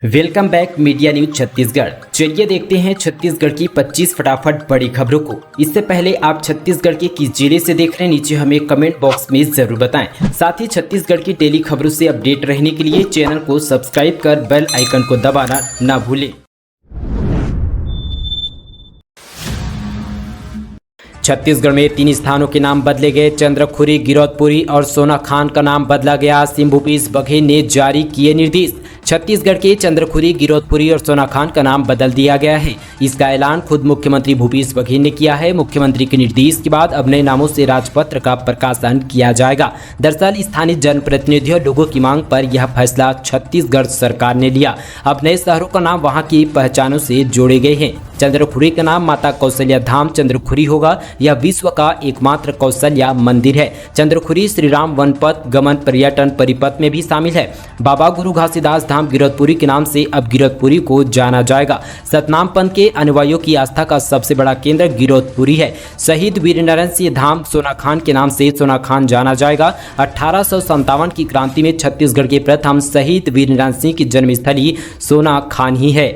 Welcome back media news Chhattisgarh. चलिए देखते हैं छत्तीसगढ़ की 25 फटाफट बड़ी खबरों को। इससे पहले आप छत्तीसगढ़ के किस जिले से देख रहे हैं, नीचे हमें कमेंट बॉक्स में जरूर बताएं। साथ ही छत्तीसगढ़ की डेली खबरों से अपडेट रहने के लिए चैनल को सब्सक्राइब कर बेल आइकन को दबाना ना भूलें। छत्तीसगढ़ में 3 स्थानों के नाम बदले गए। चंद्रखुरी, गिरौदपुरी और सोनाखान का नाम बदला गया। सीएम भूपेश बघेल ने जारी किए निर्देश। छत्तीसगढ़ के चंद्रखुरी, गिरौदपुरी और सोनाखान का नाम बदल दिया गया है। इसका ऐलान खुद मुख्यमंत्री भूपेश बघेल ने किया है। मुख्यमंत्री के निर्देश के बाद अब नए नामों से राजपत्र का प्रकाशन किया जाएगा। दरअसल स्थानीय जनप्रतिनिधियों और लोगों की मांग पर यह फैसला छत्तीसगढ़ सरकार ने लिया। अब नए शहरों का नाम वहां की पहचानों से जोड़े गए हैं। चंद्रखुरी का नाम माता कौशल्या धाम चंद्रखुरी होगा। यह विश्व का एकमात्र कौशल्या मंदिर है। चंद्रखुरी श्रीराम वनपथ गमन पर्यटन परिपथ में भी शामिल है। बाबा गुरु घासीदास धाम गिरौदपुरी के नाम से अब गिरौदपुरी को जाना जाएगा। सतनाम पंथ के अनुयायियों की आस्था का सबसे बड़ा केंद्र गिरौदपुरी है। शहीद वीरनारायण सिंह धाम सोनाखान के नाम से सोनाखान जाना जाएगा। 1857 की क्रांति में छत्तीसगढ़ के प्रथम शहीद वीरनारायण सिंह की जन्मस्थली सोनाखान ही है।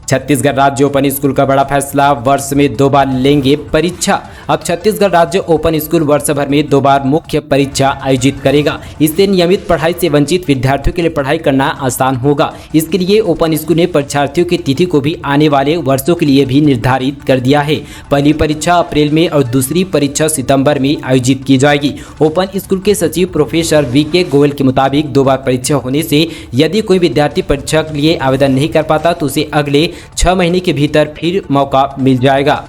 छत्तीसगढ़ राज्य ओपन स्कूल का बड़ा फैसला, वर्ष में 2 बार लेंगे परीक्षा। अब छत्तीसगढ़ राज्य ओपन स्कूल वर्ष भर में 2 बार मुख्य परीक्षा आयोजित करेगा। इससे नियमित पढ़ाई से वंचित विद्यार्थियों के लिए पढ़ाई करना आसान होगा। इसके लिए ओपन स्कूल ने परीक्षार्थियों की तिथि को भी आने वाले वर्षों के लिए भी निर्धारित कर दिया है। पहली परीक्षा अप्रैल में और दूसरी परीक्षा सितंबर में आयोजित की जाएगी। ओपन स्कूल के सचिव प्रोफेसर वीके गोयल के मुताबिक 2 बार परीक्षा होने से यदि कोई विद्यार्थी परीक्षा के लिए आवेदन नहीं कर पाता तो उसे अगले 6 महीने के भीतर फिर मौका मिल जाएगा।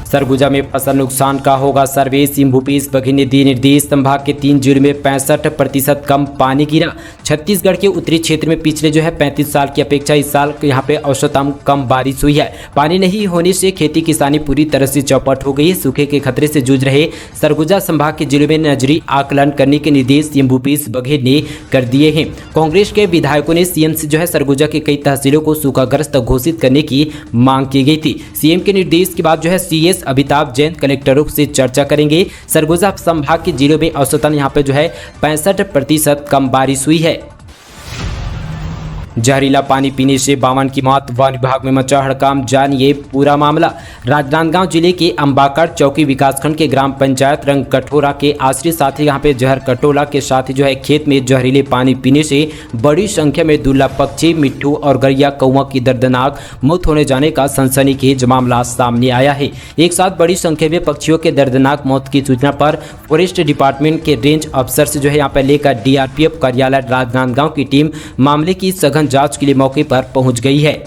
सरगुजा में फसल नुकसान का होगा सर्वे। सीएम भूपेश बघेल ने दिए निर्देश। संभाग के 3 जिलों में 65% कम पानी गिरा। छत्तीसगढ़ के उत्तरी क्षेत्र में पिछले 35 साल की अपेक्षा इस साल यहाँ पे औसतन कम बारिश हुई है। पानी नहीं होने से खेती किसानी पूरी तरह से चौपट हो गई है। सूखे के खतरे से जूझ रहे सरगुजा संभाग के जिलों में नजरी आकलन करने के निर्देश सीएम भूपेश बघेल ने कर दिए हैं। कांग्रेस के विधायकों ने सीएम से सरगुजा के कई तहसीलों को सूखाग्रस्त घोषित करने की मांग की गई थी। सीएम के निर्देश के बाद सीएस अमिताभ जैन कलेक्टरों से चर्चा करेंगे। सरगुजा संभाग के जिलों में औसतन यहाँ पे 65% कम बारिश हुई है। जहरीला पानी पीने से 52 की मौत। वन विभाग में मचा हड़कंप, जानिए पूरा मामला। राजनांदगांव जिले के अंबाकर चौकी विकासखंड के ग्राम पंचायत रंग कटोरा के आश्रित साथी यहाँ पे जहर कटोला के साथ ही खेत में जहरीले पानी पीने से बड़ी संख्या में दुर्लभ पक्षी, मिट्ठू और गैया कौवा की दर्दनाक मौत होने जाने का सनसनीखेज मामला सामने आया है। एक साथ बड़ी संख्या में पक्षियों के दर्दनाक मौत की सूचना पर फॉरेस्ट डिपार्टमेंट के रेंज अफसर से यहाँ पे लेकर DRPF कार्यालय राजनांदगांव की टीम मामले की सघन जांच के लिए मौके पर पहुंच गई है।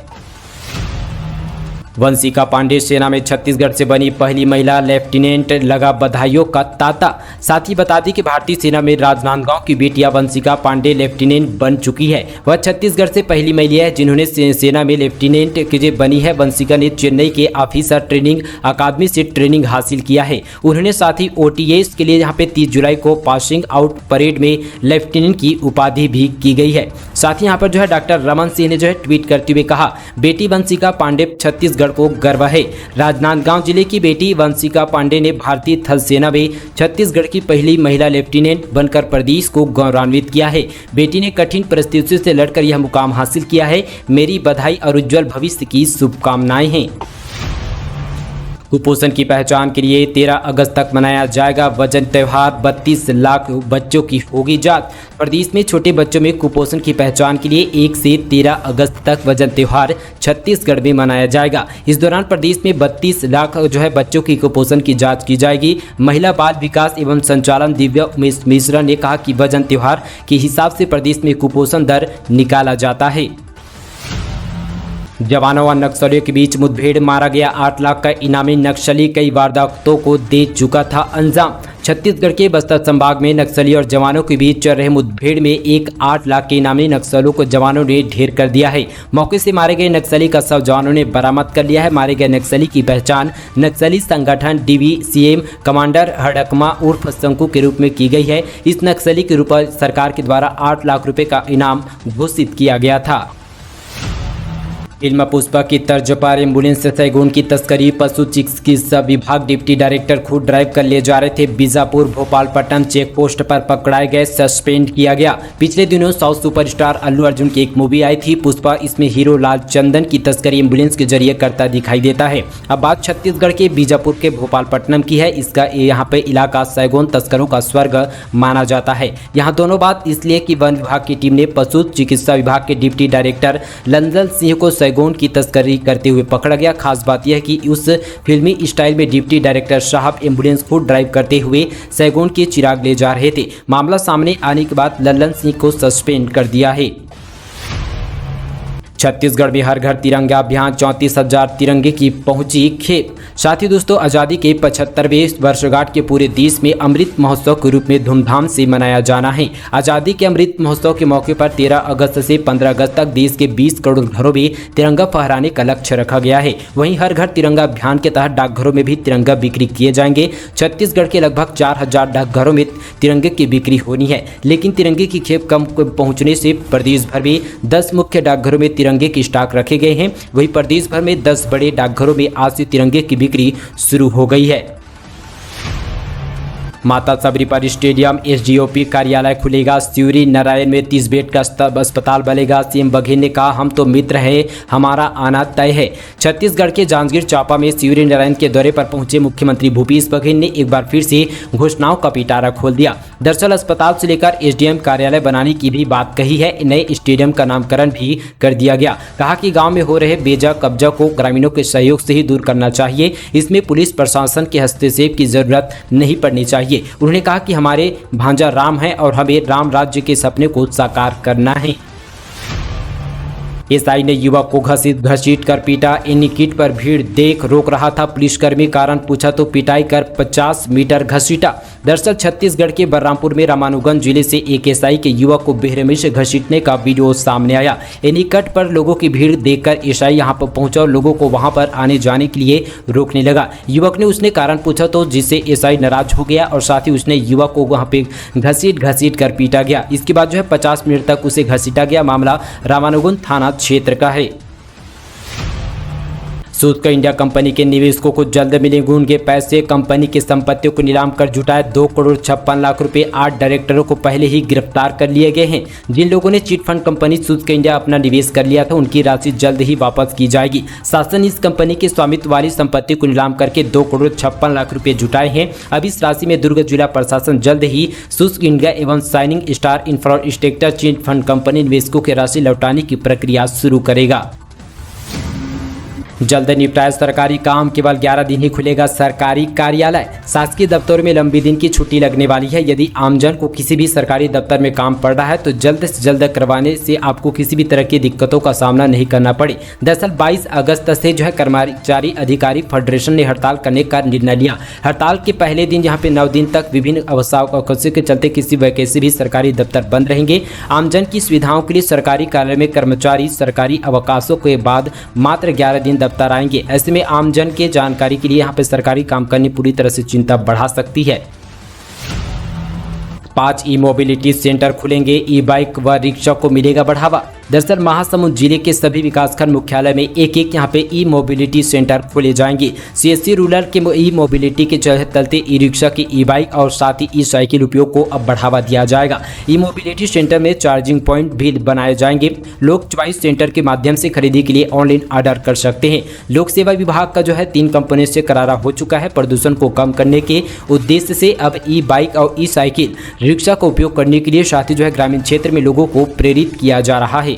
वंशिका पांडे सेना में छत्तीसगढ़ से बनी पहली महिला लेफ्टिनेंट, लगा बधाइयों का तांता। साथ ही बता दें कि भारतीय सेना में राजनांदगांव की बेटिया वंशिका पांडे लेफ्टिनेंट बन चुकी है। वह छत्तीसगढ़ से पहली महिला है जिन्होंने सेना में लेफ्टिनेंट के बनी है। वंशिका ने चेन्नई के ऑफिसर ट्रेनिंग अकादमी से ट्रेनिंग हासिल किया है। उन्होंने साथ ही OTAs के लिए यहाँ पे 30 जुलाई को पासिंग आउट परेड में लेफ्टिनेंट की उपाधि भी की गई है। साथ ही यहाँ पर डॉक्टर रमन सिंह ने ट्वीट करते हुए कहा, बेटी वंशिका पांडे छत्तीसगढ़ को गर्व है। राजनांदगांव जिले की बेटी वंशिका पांडे ने भारतीय थल सेना में छत्तीसगढ़ की पहली महिला लेफ्टिनेंट बनकर प्रदेश को गौरवान्वित किया है। बेटी ने कठिन परिस्थितियों से लड़कर यह मुकाम हासिल किया है। मेरी बधाई और उज्जवल भविष्य की शुभकामनाएं हैं। कुपोषण की पहचान के लिए 13 अगस्त तक मनाया जाएगा वजन त्योहार। 32 लाख बच्चों की होगी जांच। प्रदेश में छोटे बच्चों में कुपोषण की पहचान के लिए 1 से 13 अगस्त तक वजन त्योहार छत्तीसगढ़ में मनाया जाएगा। इस दौरान प्रदेश में 32 लाख बच्चों की कुपोषण की जांच की जाएगी। महिला बाल विकास एवं संचालन दिव्या मिश्रा ने कहा कि वजन त्योहार के हिसाब से प्रदेश में कुपोषण दर निकाला जाता है। जवानों और नक्सलियों के बीच मुठभेड़, मारा गया 8 लाख का इनामी नक्सली। कई वारदातों को दे चुका था अंजाम। छत्तीसगढ़ के बस्तर संभाग में नक्सली और जवानों के बीच चल रहे मुठभेड़ में 8 लाख के इनामी नक्सलों को जवानों ने ढेर कर दिया है। मौके से मारे गए नक्सली का शव जवानों ने बरामद कर लिया है। मारे गए नक्सली की पहचान नक्सली संगठन DVCM कमांडर हड़कमा उर्फ शंकु के रूप में की गई है। इस नक्सली के रूप में सरकार के द्वारा 8 लाख रुपए का इनाम घोषित किया गया था। फिल्म पुष्पा की तर्ज पर एम्बुलेंस से सैगुन की तस्करी। पशु चिकित्सा विभाग डिप्टी डायरेक्टर खुद ड्राइव कर ले जा रहे थे। बीजापुर भोपालपट्टनम चेक पोस्ट पर पकड़ाए गए, सस्पेंड किया गया। पिछले दिनों साउथ सुपरस्टार अल्लू अर्जुन की एक मूवी आई थी पुष्पा। इसमें हीरो लाल चंदन की तस्करी एम्बुलेंस के जरिए करता दिखाई देता है। अब बात छत्तीसगढ़ के बीजापुर के भोपालपट्टनम की है। इसका यहाँ पे इलाका सैगुन तस्करों का स्वर्ग माना जाता है। यहाँ दोनों बात इसलिए कि वन विभाग की टीम ने पशु चिकित्सा विभाग के डिप्टी डायरेक्टर लंदन सिंह को सैगुन की तस्करी करते हुए पकड़ा गया। खास बात यह है कि उस फिल्मी स्टाइल में डिप्टी डायरेक्टर साहब एम्बुलेंस को ड्राइव करते हुए सैगुन के चिराग ले जा रहे थे। मामला सामने आने के बाद लल्लन सिंह को सस्पेंड कर दिया है। छत्तीसगढ़ में हर घर तिरंगा अभियान, 34,000 तिरंगे की पहुंची खेप। साथ ही दोस्तों, आज़ादी के 75वें वर्षगांठ के पूरे देश में अमृत महोत्सव के रूप में धूमधाम से मनाया जाना है। आज़ादी के अमृत महोत्सव के मौके पर 13 अगस्त से 15 अगस्त तक देश के 20 करोड़ घरों में तिरंगा फहराने का लक्ष्य रखा गया है। वहीं हर घर तिरंगा अभियान के तहत डाकघरों में भी तिरंगा बिक्री किए जाएंगे। छत्तीसगढ़ के लगभग 4,000 डाकघरों में तिरंगे की बिक्री होनी है, लेकिन तिरंगे की खेप कम पहुँचने से प्रदेश भर में 10 मुख्य डाकघरों में तिरंगे की स्टॉक रखे गए हैं। वहीं प्रदेश भर में 10 बड़े डाकघरों में आज से तिरंगे की बिक्री शुरू हो गई है। माता सबरीपाल स्टेडियम एसडीओपी कार्यालय खुलेगा। सिवरी नारायण में 30 बेड का अस्पताल बनेगा। सीएम बघेल ने कहा, हम तो मित्र हैं, हमारा आना तय है। छत्तीसगढ़ के जांजगीर चांपा में सिवरी नारायण के दौरे पर पहुंचे मुख्यमंत्री भूपेश बघेल ने एक बार फिर से घोषणाओं का पिटारा खोल दिया। दरअसल अस्पताल से लेकर एसडीएम कार्यालय बनाने की भी बात कही है। नए स्टेडियम का नामकरण भी कर दिया गया। कहा कि गाँव में हो रहे बेजा कब्जा को ग्रामीणों के सहयोग से ही दूर करना चाहिए। इसमें पुलिस प्रशासन के हस्तक्षेप की जरूरत नहीं पड़नी चाहिए। उन्होंने कहा कि हमारे भांजा राम है और हमें राम राज्य के सपने को साकार करना है। एसआई ने युवक को घसीट कर पीटा। एनीकिट पर भीड़ देख रोक रहा था पुलिसकर्मी, कारण पूछा तो पिटाई कर 50 मीटर घसीटा। दरअसल छत्तीसगढ़ के बलरामपुर में रामानुगंज जिले से एक एसआई के युवक को बेरहमी से घसीटने का वीडियो सामने आया। एनीकट पर लोगों की भीड़ देखकर एसआई यहां पर पहुंचा और लोगों को वहां पर आने जाने के लिए रोकने लगा। युवक ने उसने कारण पूछा तो जिससे एसआई नाराज हो गया और साथ ही उसने युवक को वहां पे घसीट कर पीटा गया। इसके बाद 50 मिनट तक उसे घसीटा गया। मामला रामानुगंज थाना क्षेत्र का है। सूद इंडिया कंपनी के निवेशकों को जल्द मिलेंगे उनके पैसे। कंपनी की संपत्तियों को नीलाम कर जुटाए 2 करोड़ 56 लाख रुपए। 8 डायरेक्टरों को पहले ही गिरफ्तार कर लिए गए हैं। जिन लोगों ने चिट फंड कंपनी सूद इंडिया अपना निवेश कर लिया था, उनकी राशि जल्द ही वापस की जाएगी। शासन इस कंपनी के स्वामित्व वाली संपत्ति को नीलाम करके 2 करोड़ 56 लाख रुपए जुटाए हैं। अब इस राशि में दुर्ग जिला प्रशासन जल्द ही सूद इंडिया एवं shining star infrastructure chit fund company निवेशकों की राशि लौटाने की प्रक्रिया शुरू करेगा। जल्द निपटाए सरकारी काम, केवल 11 दिन ही खुलेगा सरकारी कार्यालय। शासकीय दफ्तरों में लंबी दिन की छुट्टी लगने वाली है। यदि आमजन को किसी भी सरकारी दफ्तर में काम पड़ रहा है तो जल्द से जल्द करवाने से आपको किसी भी तरह की दिक्कतों का सामना नहीं करना पड़े। दरअसल 22 अगस्त से कर्मचारी अधिकारी फेडरेशन ने हड़ताल करने का निर्णय लिया। हड़ताल के पहले दिन यहाँ पे 9 दिन तक विभिन्न अवकाशों के चलते किसी वैकेंसी भी सरकारी दफ्तर बंद रहेंगे। आमजन की सुविधाओं के लिए सरकारी कार्यालय में कर्मचारी सरकारी अवकाशों के बाद मात्र 11 दिन दफ्तर आएंगे। ऐसे में आमजन के जानकारी के लिए यहाँ पे सरकारी काम करनी पूरी तरह से चिंता बढ़ा सकती है। 5 ई मोबिलिटी सेंटर खुलेंगे। ई बाइक व रिक्शा को मिलेगा बढ़ावा। दरअसल महासमुंद जिले के सभी विकासखंड मुख्यालय में एक यहाँ पे ई मोबिलिटी सेंटर खोले जाएंगे। सीएससी रूरल के ई मोबिलिटी के चलते ई रिक्शा की ई बाइक और साथ ही ई साइकिल उपयोग को अब बढ़ावा दिया जाएगा। ई मोबिलिटी सेंटर में चार्जिंग पॉइंट भी बनाए जाएंगे। लोग चॉइस सेंटर के माध्यम से खरीदी के लिए ऑनलाइन ऑर्डर कर सकते हैं। लोक सेवा विभाग का 3 कंपनी से करारा हो चुका है। प्रदूषण को कम करने के उद्देश्य से अब ई बाइक और ई साइकिल रिक्शा का उपयोग करने के लिए साथ ही ग्रामीण क्षेत्र में लोगों को प्रेरित किया जा रहा है।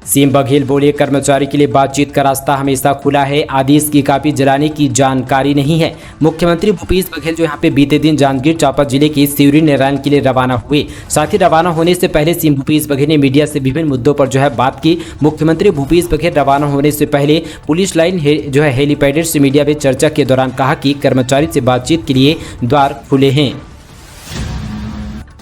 सीएम बघेल बोले, कर्मचारी के लिए बातचीत का रास्ता हमेशा खुला है। आदेश की कॉपी जलाने की जानकारी नहीं है। मुख्यमंत्री भूपेश बघेल यहाँ पे बीते दिन जांजगीर चांपा जिले के सिवरी नारायण के लिए रवाना हुए। साथ ही रवाना होने से पहले सीएम भूपेश बघेल ने मीडिया से विभिन्न मुद्दों पर बात की। मुख्यमंत्री भूपेश बघेल रवाना होने से पहले पुलिस लाइन हेलीपैड से मीडिया में चर्चा के दौरान कहा कि कर्मचारी से बातचीत के लिए द्वार खुले हैं।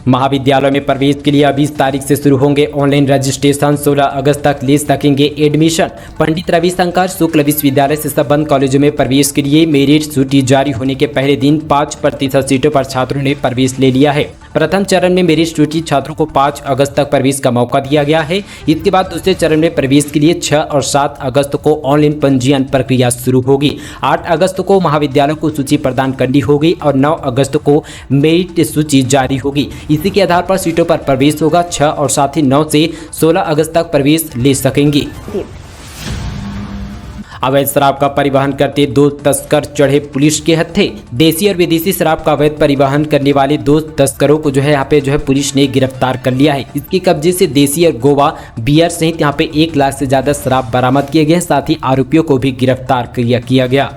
महाविद्यालय में प्रवेश के लिए 20 तारीख से शुरू होंगे ऑनलाइन रजिस्ट्रेशन। 16 अगस्त तक ले सकेंगे एडमिशन। पंडित रविशंकर शुक्ल विश्वविद्यालय से संबद्ध कॉलेजों में प्रवेश के लिए मेरिट सूची जारी होने के पहले दिन 5% सीटों पर छात्रों ने प्रवेश ले लिया है। प्रथम चरण में मेरिट सूची छात्रों को 5 अगस्त तक प्रवेश का मौका दिया गया है। इसके बाद दूसरे चरण में प्रवेश के लिए 6 और 7 अगस्त को ऑनलाइन पंजीयन प्रक्रिया शुरू होगी। 8 अगस्त को महाविद्यालयों को सूची प्रदान करनी होगी और 9 अगस्त को मेरिट सूची जारी होगी। इसी के आधार पर सीटों पर प्रवेश होगा। 6 और साथ ही 9 से 16 अगस्त तक प्रवेश ले सकेंगे। अवैध शराब का परिवहन करते 2 तस्कर चढ़े पुलिस के हत्थे। देसी और विदेशी शराब का अवैध परिवहन करने वाले 2 तस्करों को यहाँ पे पुलिस ने गिरफ्तार कर लिया है। इसके कब्जे से देसी और गोवा बियर सहित यहाँ पे 1 लाख से ज्यादा शराब बरामद किए गए। साथ ही आरोपियों को भी गिरफ्तार किया गया।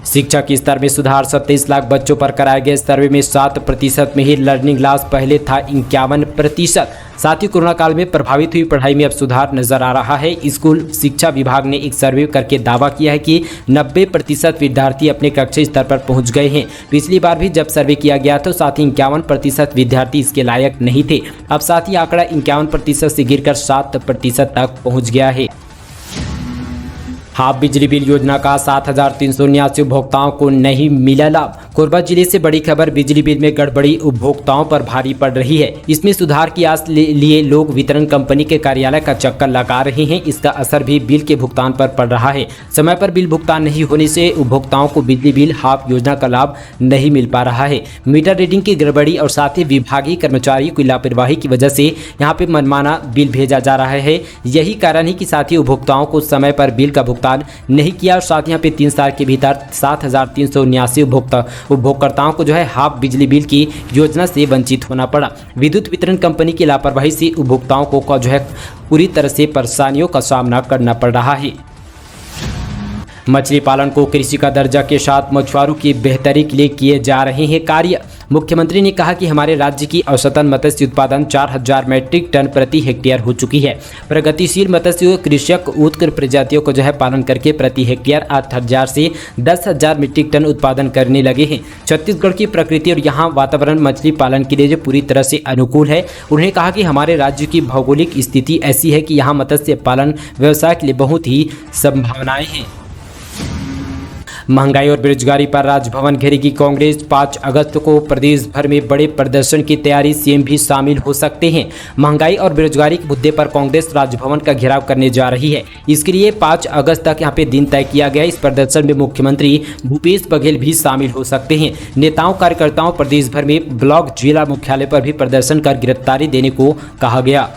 शिक्षा के स्तर में सुधार। 27 लाख बच्चों पर कराए गए सर्वे में 7% में ही लर्निंग लॉस, पहले था 51%। साथ ही कोरोना काल में प्रभावित हुई पढ़ाई में अब सुधार नजर आ रहा है। स्कूल शिक्षा विभाग ने एक सर्वे करके दावा किया है कि 90% विद्यार्थी अपने कक्षा स्तर पर पहुंच गए हैं। पिछली बार भी जब सर्वे किया गया तो साथ ही 51% विद्यार्थी इसके लायक नहीं थे। अब साथ ही आंकड़ा 51% से गिरकर 7% तक पहुँच गया है। हाफ बिजली बिल योजना का 7,379 उपभोक्ताओं को नहीं मिला लाभ। कोरबा जिले से बड़ी खबर। बिजली बिल में गड़बड़ी उपभोक्ताओं पर भारी पड़ रही है। इसमें सुधार की आस लिए लोग वितरण कंपनी के कार्यालय का चक्कर लगा रहे हैं। इसका असर भी बिल के भुगतान पर पड़ रहा है। समय पर बिल भुगतान नहीं होने से उपभोक्ताओं को बिजली बिल हाफ योजना का लाभ नहीं मिल पा रहा है। मीटर रीडिंग की गड़बड़ी और साथ ही विभागीय कर्मचारियों की लापरवाही की वजह से यहाँ पे मनमाना बिल भेजा जा रहा है। यही कारण है कि साथ ही उपभोक्ताओं को समय पर बिल का भुगतान नहीं किया और साथ यहाँ पे 3 साल के भीतर 7,379 उपभोक्ताओं को हाफ बिजली बिल की योजना से वंचित होना पड़ा। विद्युत वितरण कंपनी की लापरवाही से उपभोक्ताओं को पूरी तरह से परेशानियों का सामना करना पड़ रहा है। मछली पालन को कृषि का दर्जा के साथ मछुआरों की बेहतरी के लिए किए जा रहे हैं कार्य। मुख्यमंत्री ने कहा कि हमारे राज्य की औसतन मत्स्य उत्पादन 4,000 मैट्रिक टन प्रति हेक्टेयर हो चुकी है। प्रगतिशील मत्स्य कृषक उत्कृष्ट प्रजातियों को पालन करके प्रति हेक्टेयर 8,000 से 10,000 मीट्रिक टन उत्पादन करने लगे हैं। छत्तीसगढ़ की प्रकृति और यहाँ वातावरण मछली पालन के लिए पूरी तरह से अनुकूल है। उन्होंने कहा कि हमारे राज्य की भौगोलिक स्थिति ऐसी है कि यहाँ मत्स्य पालन व्यवसाय के लिए बहुत ही संभावनाएं हैं। महंगाई और बेरोजगारी पर राजभवन घेरेगी कांग्रेस। 5 अगस्त को प्रदेश भर में बड़े प्रदर्शन की तैयारी, सीएम भी शामिल हो सकते हैं। महंगाई और बेरोजगारी के मुद्दे पर कांग्रेस राजभवन का घेराव करने जा रही है। इसके लिए 5 अगस्त तक यहाँ पे दिन तय किया गया। इस प्रदर्शन में मुख्यमंत्री भूपेश बघेल भी शामिल हो सकते हैं। नेताओं कार्यकर्ताओं प्रदेश भर में ब्लॉक जिला मुख्यालय पर भी प्रदर्शन कर गिरफ्तारी देने को कहा गया।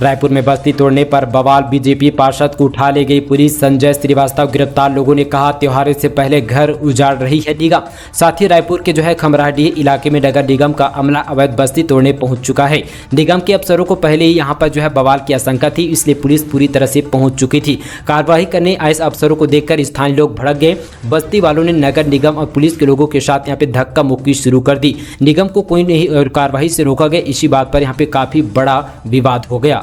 रायपुर में बस्ती तोड़ने पर बवाल, बीजेपी पार्षद को उठा ले गई पुलिस। संजय श्रीवास्तव गिरफ्तार। लोगों ने कहा त्योहारों से पहले घर उजाड़ रही है निगम। साथ ही रायपुर के खमराडीह इलाके में नगर निगम का अमला अवैध बस्ती तोड़ने पहुंच चुका है। निगम के अफसरों को पहले ही यहां पर बवाल की आशंका थी, इसलिए पुलिस पूरी तरह से पहुंच चुकी थी। कार्रवाई करने आए अफसरों को देखकर स्थानीय लोग भड़क गए। बस्ती वालों ने नगर निगम और पुलिस के लोगों के साथ यहाँ पे धक्का मुक्की शुरू कर दी। निगम को कोई नहीं कार्रवाई से रोका गया। इसी बात पर यहाँ पे काफी बड़ा विवाद हो गया।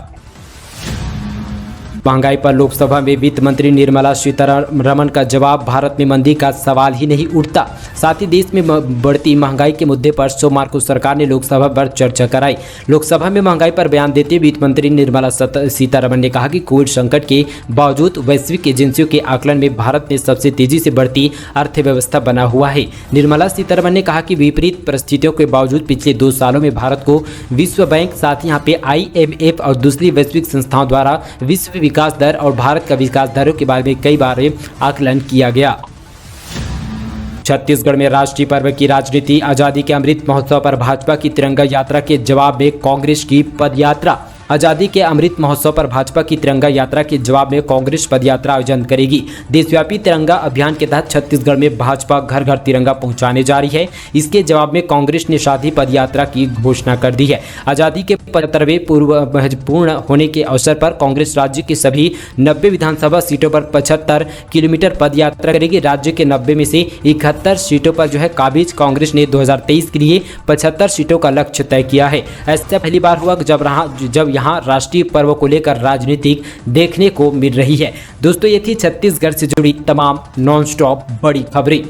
महंगाई पर लोकसभा में वित्त मंत्री निर्मला सीतारमण का जवाब। भारत में मंदी का सवाल ही नहीं उठता। साथ ही देश में बढ़ती महंगाई के मुद्दे पर सोमवार को सरकार ने लोकसभा पर चर्चा कराई। लोकसभा में महंगाई पर बयान देते वित्त मंत्री निर्मला सीतारमण ने कहा कि कोविड संकट के बावजूद वैश्विक एजेंसियों के आकलन में भारत में सबसे तेजी से बढ़ती अर्थव्यवस्था बना हुआ है। निर्मला सीतारमण ने कहा कि विपरीत परिस्थितियों के बावजूद पिछले 2 सालों में भारत को विश्व बैंक, साथ ही यहाँ पे IMF और दूसरी वैश्विक संस्थाओं द्वारा विश्व विकास दर और भारत का विकास दरों के बारे में कई बार आकलन किया गया। छत्तीसगढ़ में राष्ट्रीय पर्व की राजनीति। आजादी के अमृत महोत्सव पर भाजपा की तिरंगा यात्रा के जवाब में कांग्रेस की पदयात्रा। आजादी के अमृत महोत्सव पर भाजपा की तिरंगा यात्रा के जवाब में कांग्रेस पदयात्रा आयोजन करेगी। देशव्यापी तिरंगा अभियान के तहत छत्तीसगढ़ में भाजपा घर घर तिरंगा पहुंचाने जा रही है। इसके जवाब में कांग्रेस ने शादी पदयात्रा की घोषणा कर दी है। आजादी के 75वें पूर्ण होने के अवसर पर कांग्रेस राज्य की सभी 90 विधानसभा सीटों पर 75 किलोमीटर पदयात्रा करेगी। राज्य के 90 में से 71 सीटों पर काबिज कांग्रेस ने 2023 के लिए 75 सीटों का लक्ष्य तय किया है। ऐसा पहली बार हुआ जब यहाँ राष्ट्रीय पर्व को लेकर राजनीतिक देखने को मिल रही है। दोस्तों, ये थी छत्तीसगढ़ से जुड़ी तमाम नॉन स्टॉप बड़ी खबरें।